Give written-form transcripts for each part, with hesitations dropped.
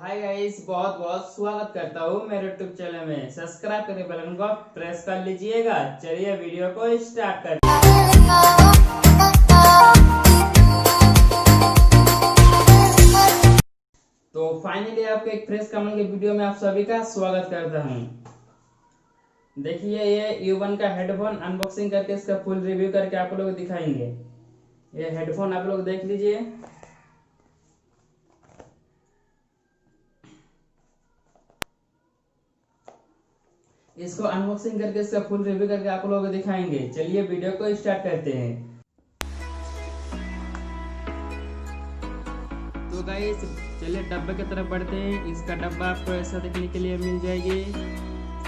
Hi guys, बहुत बहुत स्वागत करता हूँ मेरे यूट्यूब चैनल में। सब्सक्राइब करने बेल आइकन को प्रेस कर लीजिएगा। चलिए वीडियो को स्टार्ट करते हैं। तो फाइनली आपके एक फ्रेश कमेंट के वीडियो में आप सभी का स्वागत करता हूँ। देखिए, ये यूबन का हेडफोन अनबॉक्सिंग करके इसका फुल रिव्यू करके आप लोग दिखाएंगे। ये हेडफोन आप लोग देख लीजिए। इसको अनबॉक्सिंग करके इसका फुल रिव्यू करके आप लोगों को दिखाएंगे। चलिए वीडियो को स्टार्ट करते हैं। तो गाइस चलिए डब्बे की तरफ बढ़ते हैं। इसका डब्बा आपको ऐसा देखने के लिए मिल जाएगी।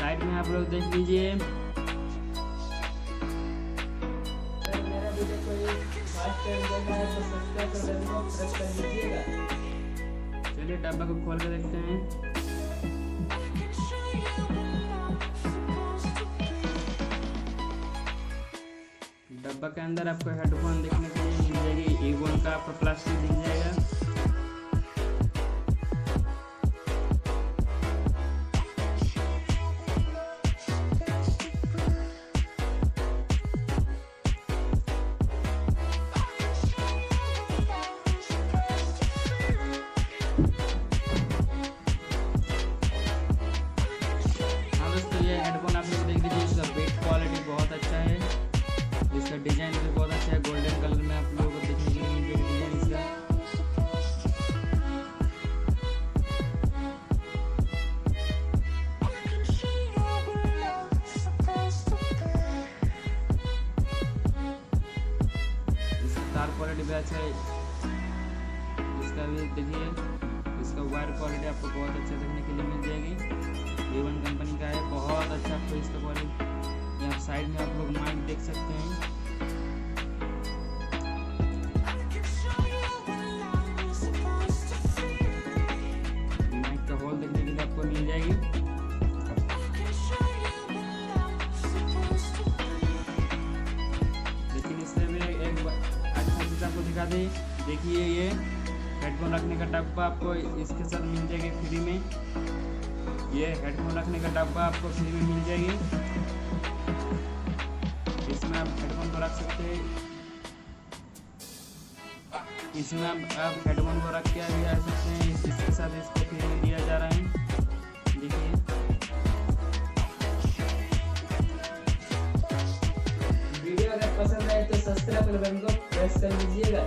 साइड में आप लोग देख लीजिए। मेरा वीडियो को फर्स्ट टाइम देखना है तो सब्सक्राइब कर देना, प्रेस कर लीजिएगा। चलिए डब्बा को खोल कर देखते हैं। डब्बा के अंदर आपको हेडफोन देखने के लिए मिल जाएगी। यूबन का आपको प्लास्टिक दिख जाएगा। हाँ दोस्तों, ये हेडफोन आप लोग देख लीजिए। इसका बेस क्वालिटी बहुत अच्छा है। इसका डिजाइन भी बहुत अच्छा है। गोल्डन कलर में आप लोगों को देखने के लिए मिल जाएगा डिजाइन इसका। इसका तार क्वालिटी भी अच्छा है। इसका भी देखिए, इसका वायर क्वालिटी आपको बहुत अच्छा देखने के लिए मिल जाएगी। यूबन कंपनी का है, बहुत अच्छा आपको इसका क्वालिटी। यहाँ साइड में आप लोग माइक देख सकते हैं। माइक का होल देखने के लिए आपको मिल जाएगी। लेकिन इससे भी एक अच्छा चीज आपको दिखा दें। देखिए, ये हेडफोन रखने का डब्बा आपको इसके साथ मिल जाएगी फ्री में। ये हेडफोन रखने का डब्बा आपको फ्री में मिल जाएगी। इसमें आप हेडफोन को रख सकते हैं। इसमें आप हेडफोन को रख के भी आ सकते हैं। इसके साथ इसको फ्री में दिया जा रहा है। देखिए, वीडियो अगर पसंद आए तो सब्सक्राइब बटन को प्रेस कर लीजिएगा।